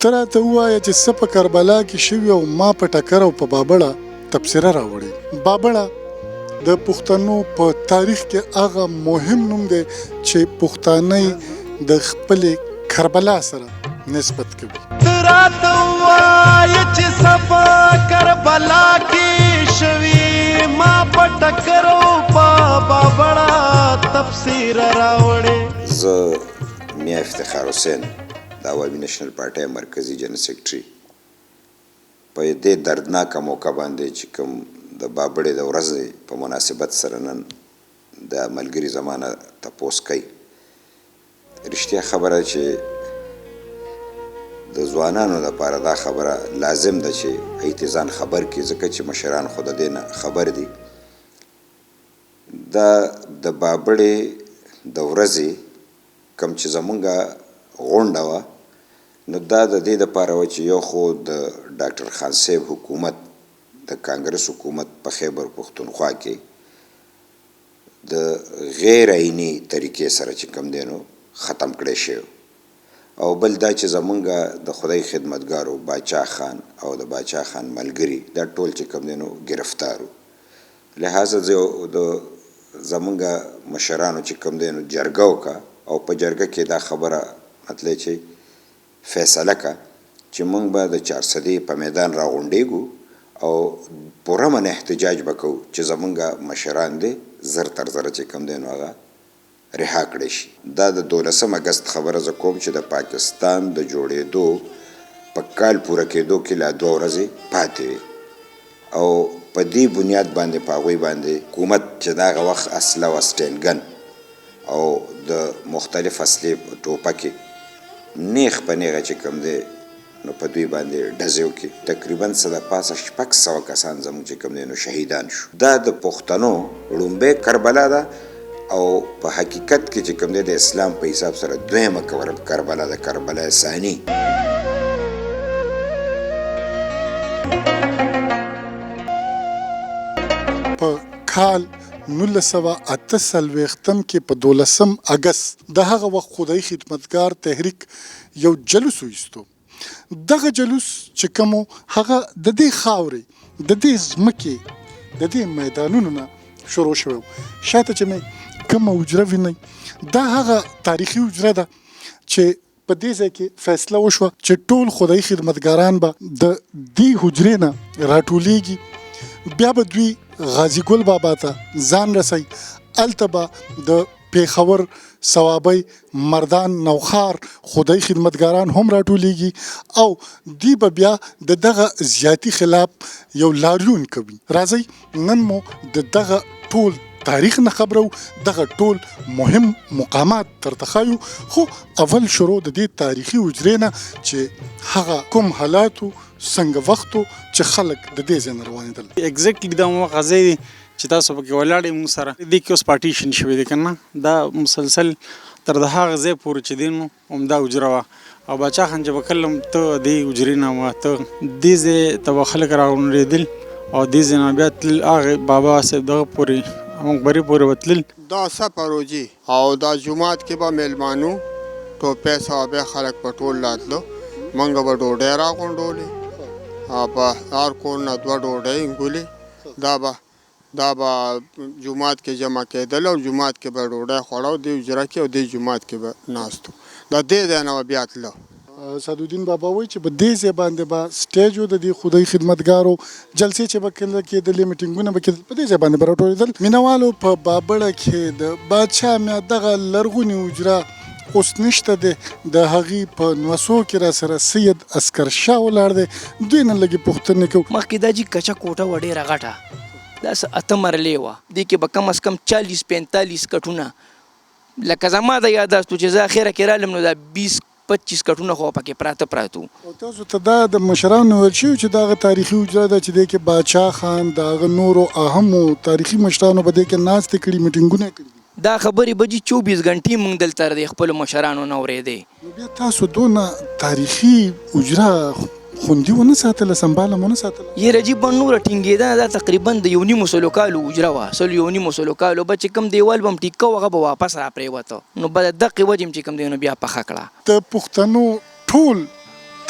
ته راته ووایه چې څه په کربلا کې شوي او ما په ټکر او په بابړه تبصره راوړې. بابړه د پښتنو په تاریخ کې هغه مهم نوم دی چې پښتانه د خپلې کربلا سره نسبت کوي. ته راته ووایه چې څه په کربلا کې شوي ما په ټکر او په بابړه تبصره راوړې. زه میا افتخار حسین د عوامي نېشنل پارټۍ مرکزي جنرال سیکرټري په دې دردناکه موقع باندې چې کوم د بابړې د ورځې په مناسبت سره نن د ملګري زمانه تپوس کوي. رښتیا خبره چې د ځوانانو لپاره دا خبره لازم ده چې ایتزان خبر کړي، ځکه چې مشران خو د دې نه خبر دي. دا د بابړې د ورځې کوم چې زمونږه غونډه وه نو دا د دې دپاره وه چې یو خو د ډاکټر خان صاحب حکومت د کانګرس حکومت په خیبر پښتونخوا کې د غیر عیني طریقې سره چې کوم دی نو ختم کړی شوی، او بل دا چې زمونږه د خدای خدمتګارو باچا خان او د باچا خان ملګري دا ټول چې کوم دی نو ګرفتارو. لہذا د زمونږه مشرانو چې کوم دی نو جرګه وکړه او په جرګه کې دا خبره مطلب چې فیصله که چې موږ به د 400 په میدان راغونډېږو او پوره من احتجاج به کوو چې زمونږه مشران دی زر تر زره چې کوم دی نو هغه رها کړی شي. دا د 12 اګست خبره زه کوم چې د پاکستان د جوړېدو په کال پوره کېدو کې لا 2 ورځې پاتې وي، او په دې بنیاد باندې په هغوی باندې حکومت چې د هغه وخت اسلحه وه سټینګن او د مختلف اصلي ټوپکې نیغ په نیغه چې کوم دی نو په دوی باندې ډزې وکړي. تقریبا څه د پاسه 600 کسان زموږ چې کوم دی نو شهیدان شو. دا د پښتنو لومبۍ کربلا ده او په حقیقت کې چې کوم دی د اسلام په حساب سره دویمه کربلا ده، کربلا ثانی. په کال 1948 کې په 12 اګست د هغه وخت خدای خدمتګار تحریک یو جلوس وایستو. دغه جلوس چې کوم هغه د دې خاورې د دې ځمکې د دې میدانونو نه شروع شوی. شاته چې مې کومه حجره وینئ دا هغه تاریخي حجره ده چې په دې ځای کې فیصله وشوه چې ټول خدای خدمتګاران به د دې حجرې نه راټولیږي، بیا به دوی غازی ګل بابا ته ځان رسوي. هلته به د پیښور صوابۍ مردان نوخار خدای خدمتګاران هم راټولیږي او دوی به بیا د دغه زیاتي خلاف یو لاریون کوي. راځئ نن مو د دغه ټول تاریخ نه خبرو، دغه ټول مهم مقامات درته ښایو. خو اول شروع د دې تاریخي حجرې نه چې هغه کوم حالاتو څنګه وختو چې خلک د دې ځای نه روانېدل. اګزیکټلی دا هغه ځای دی چې تاسو پکې ولاړئ موږ سره. دې کې اوس پارټیشن شوی دی که نه، دا مسلسل تر د هغه ځای پورې چې دی نو همدا حجره وه او باچا خان چې به کله ته دې حجرې نه وه ته دې ځای ته به خلک راغونډېدل او دې ځای نه بیا تلل هغې بابا صاحب دغه پورې مقبرې پورې به تلل. دا سفروجي او دا جومات کې به میلمانو ټوپۍ صحابه خلک په ټول راتلو، موږ به ډوډۍ راغونډولې په هر کور نه 2 ډوډۍ انګولې. دا به جومات کې جمع کېدل او جومات کې به ډوډۍ خوړه او دې حجره کې او دې جومات کې به ناستو. دا دې ځای نه به بیا تلو. سعدالدین بابا وایي چې په دې ځای باندې به سټیج و د دې خدای خدمتګارو جلسې چې به کله کېدلې میټینګونه به کېدل په دې ځای باندې به راټولېدل. مینوالو په بابړه کې د باچا میا دغه لرغونې حجره اوس نشته دی، د هغې په نوسو کې را سره سید اسکر شاه ولاړ دی. دوی نه لږې پوښتنې کوو. مخکې دا چې کچه کوټه وه ډېره غټه، دا 8 مرلې وه، دې کې به کم از کم 40-45 کټونه، لکه زما د یاداستو چې زه اخره کې رالم نو دا 20-25 کټونه خو پکې پراته وو. او تاسو ته دا د مشرانو ویل شوي چې دغه تاریخي حجره ده چې دې کې باچا خان د هغه نورو اهمو تاریخي مشرانو به دې کې ناستې کړي، میټینګونه یې کړي؟ دا خبرې به 24 غنټې موږ دلته د خپلو مشرانو نه اورېدې. نو بیا تاسو دونه تاریخي حجره خوندي ونه ساتله، سنباله مو نه ساتله؟ یاره جي به نوره ټینګېده. دا تقریبا د 19 کالو حجره وه، 19 کالو به چې کوم دیوال به م ټیکه وه هغه به واپس را پرېوته، نو به د دقې وجې م چې کوم دی نو بیا پخه کړه. د پښتنو ټول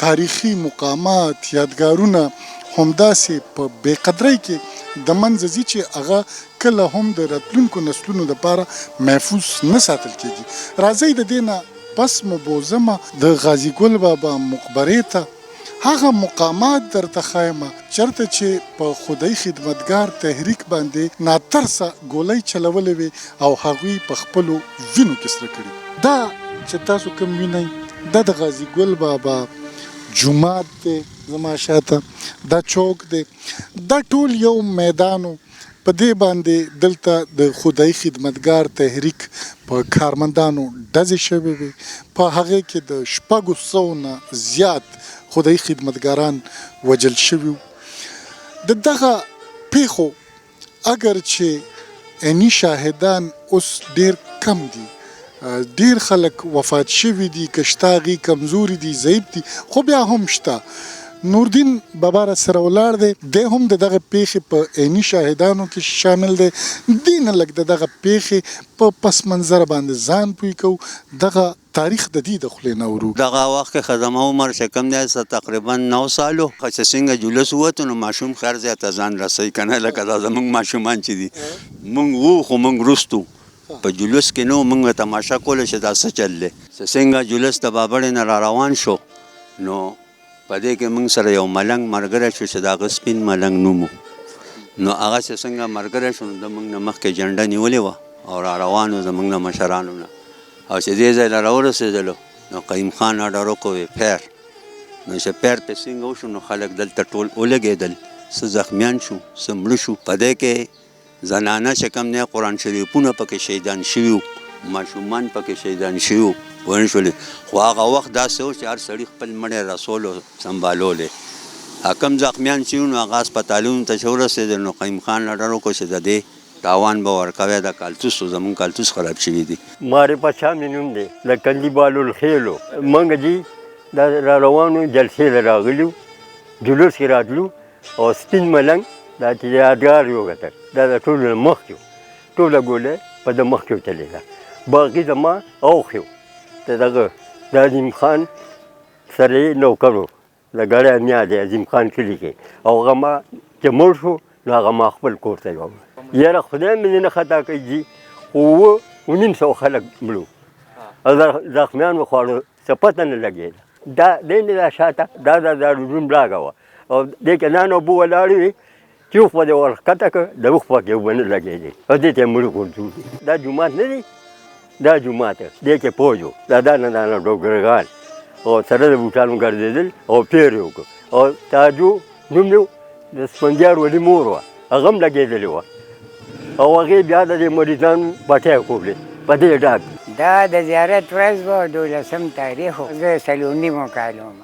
تاریخي مقامات یادګارونه همداسې په بې قدرۍ کې د منځه ځي چې هغه کله هم د راتلونکو نسلونو دپاره محفوظ نه ساتل کېږي. راځئ د دې نه پس مو بوځمه د غازي ګل بابا مقبرې ته، هغه مقامات درته ښایمه چېرته چې په خدای خدمتګار تحریک باندې ناترسه ګولۍ چلولې وې او هغوی په خپلو وینو کې سره کړي. دا چې تاسو کوم وینئ دا د غازي ګل بابا جومات دی، زما شاته دا چوک دی، دا ټول یو میدانو. په دې باندې دلته د خدای خدمتګار تحریک په کارمندانو ډزې شوې وې. په هغې کې د 600 نه زیات خدای خدمتګاران وژل شوي وو. د دغه پیښو اگر چې عیني شاهدان اوس ډېر کم دي، ډېر خلک وفات شوي دي، که شته هغې کمزوري دي، ضعیف دي، خو بیا هم شته. نوردین بابا را سره ولاړ دی، دی هم د دغه پیښې په عیني شاهدانو کې شامل دی. دې نه لږ د دغه پیښې په پس منظر باندې ځان پوی کوو، دغه تاریخ د دې د خولې نه ورو. دغه وخت کې خدمه عمر چې کوم دی تقریبا 9 سالو چې څنګه جلوس ووتو نو ماشوم خیر ځای ته ځان رسوي که نه، لکه دا زموږ ماشومان چې دي موږ وو خو موږ وروستو په جلوس کې نو موږ تماشه کوله چې دا څه چل دی. څنګه جلوس د بابړې نه را روان شو نو په دې کې موږ سره یو ملنګ ملګری شو چې د هغه سپین ملنګ نوم و. نو هغه چې څنګه ملګری شو نو د موږ نه مخکې جنډه نیولې وه او را روان و زموږ نه مشرانو نه. او چې دې ځای له راورسېدلو نو قیوم خان اډر وکړو پیر. نو چې پیر پې څنګه وشو نو خلک دلته ټول ولګېدل، څه زخمیان شو، څه مړه شو. په دې کې زنانه چې کوم دی قرآن شریفونه پکې شهیدان شوي وو، ماشومان پکې شهیدان شوي وو ونه شولې. خو هغه وخت داسې و چې هر سړي خپل مړی رسول او سنبالولی. کم زخمیان چې وو نو هغه هسپتالونو ته چې ورسېدل نو قیوم خان اډر وکړو چې د دې تاوان به ورکوی. د کالتوس و زمونږ کالتوس خراب شوي دي. معرفت شاه مې نوم دی، د کندي بالالخیلو. موږ جي دا را روانو جلسې له راغلو، جلوس کې راتلو او سپین ملنګ دا چې یادګار یې وکتل، دا د ټولو نه مخکې و، ټوله ګولۍ په د مخکې وتلېده، باقي زما اوښې و. د دغه د عظیم خان سره یې نوکر و، د ګړی میا دی عظیم خان کلي کې. او هغه ما چې مړ شو نو هغه ما خپل کور ته یووړ. یاره خدای مې نه خطا کوي جي، خو 900 خلک مړو او زخمیان وخوړو، څه پته نه لګېده. دا دی نه دا شاته دا د دارالعلوم لاګه وه او دې کې نان اوبه ولاړې وې چې اوښ به دې ورښکته کړه، د اوښ پکې اوبه نه لګېدې او دې ته یې مړه غورځو. دا جومات نه دی، دا جومات دې کې پوج و، دا دانه دانه ډوګرګان او سره د بوټانو ګرځېدل او پیر یې وکړو. او تاجو نوم یې د سپنجار ولي مور وه، هغه هم لګېدلې وه او هغې بیا د دې مریضانو پټۍ کولې په دې ډاګ. دا د زیارت ورځ به 12 تاریخ و، زه 4.5 کال وم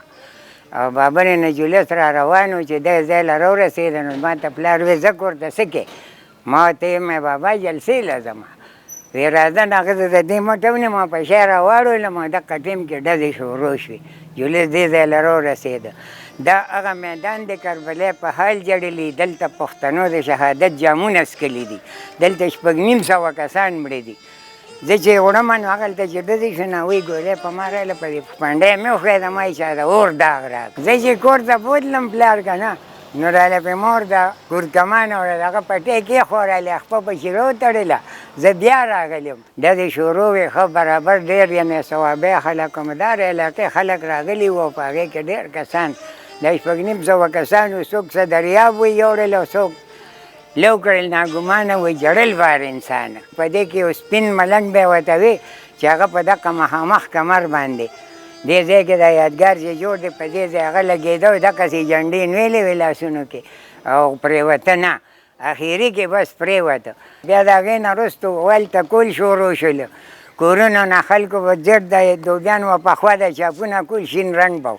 او بابا نه جلوس را روان و چې دی ځای له راورسېده نو ما ته پلار وی ځه کور ته څه کې؟ ما ته یې بابا جلسې له ځمه. وی راځه نو هغه د دې موټه ونیمه په شا راواړولم او دقه ټیم کې ډزې شروع شوې، جلوس دې ځای له راورسېده. دا هغه میدان د کربلا په حال جړلي، دلته پښتنو د شهادت جامونه څکلي دي، دلته 650 کسان مړه دي. زه چې وړم نو هغلته چې ډزې شو نو وایي ګولۍ په ما راغله، په دې پنډۍ مې وښویده، ما یې چا د اور داغ راغله. زه چې کور ته بوتلم پلار که نه نو راله پې مور د کورکمان او هغه پټۍ کېښورلې، خپه پسې راوتړله. زه بیا راغلم، ډزې شروع وې، ښه برابر ډېر یعنې ثوابه خلک هم دار علاقې خلک راغلي وو، په هغې کې ډېر کسان د 650 کسانو، څوک څه دریاب وی یوړل او څوک لو کړل، ناګمانه وی جړل بار انسان. په دې کې یو سپین ملنګ به ورته وي چې هغه په دغه مخامخ کمر باندې دې ځای کې دا یادګار چې جوړ دی، په دې ځای هغه لګېده او دغسې جنډې نیولې وې لاسونو کې او پرېوته نه، اخري کې بس پرېوته. بیا د هغې نه وروستو هلته کول شروع شولو، کورونو نه خلکو به زیړ د دوبیان و پخوا د چاپونه کول، شین رنګ به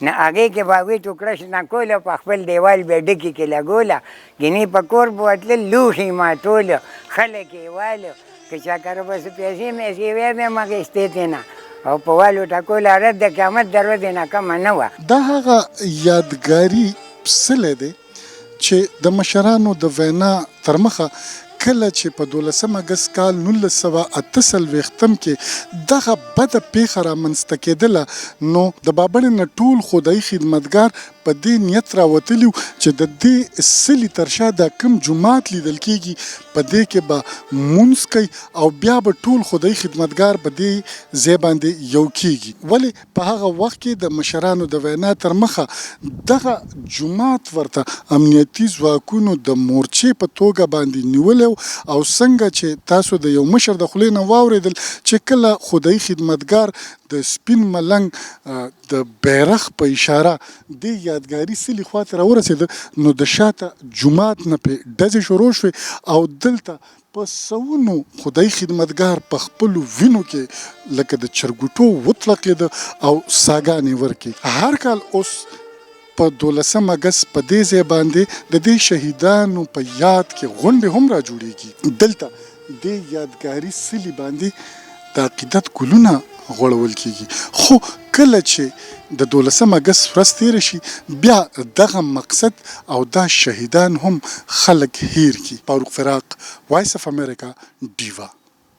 نه هغې کې به هغوی ټوکړه شنه کوله، په خپل دیوال به ډکې کې لګوله، ګینې په کور به وتلل، لوښي ماتوله، خلک یې واله، که چا کره به څه پیسې میسې وی به م اخېستې ترېنه او په والو ټکول عرض د قیامت د ورځې نه کمه نه وه. دا هغه یادګاري سلی دی چې د مشرانو د وینا تر مخه کله چې په 12 اګست کال 1948 کې دغه بده پیښه رامنځته کېدله نو د بابړې نه ټول خدایي خدمتګار په دې نیت راوتلي چې د دې سلي تر شا دا کوم جومات لیدل کېږي په دې کې به مونځ کوي او بیا به ټول خدایي خدمتګار په دې ځای باندې یو کېږي. ولې په هغه وخت کې د مشرانو د وینا تر مخه دغه جومات ورته امنیتي ځواکونو د مورچې په توګه باندې نیولی او څنګه چې تاسو د یو مشر د خولې نه واورېدل چې کله خدایي خدمتګار د سپین ملنګ د بیرغ په اشاره د یادګاري سلي خواته راورسېده نو د شاته جومات نه پې ډزې شروع شوې او دلته په سوونو خدایي خدمتګار په خپلو وینو کې لکه د چرګوټو وطلقېده او ساګانې ورکې. هر کال اوس په 12 اګست په دې ځای باندې د دې شهیدانو په یاد کې غونډې هم را جوړېږي. دلته د یادګاري سلي باندې د عقیدت ګلونه غوړول کېږي. خو کله چې د 12 اګست ورځ تېره شي بیا دغه مقصد او دا شهیدان هم خلک هیر کړي. فاروق فراق، وایس اف امریکا، ډیوا.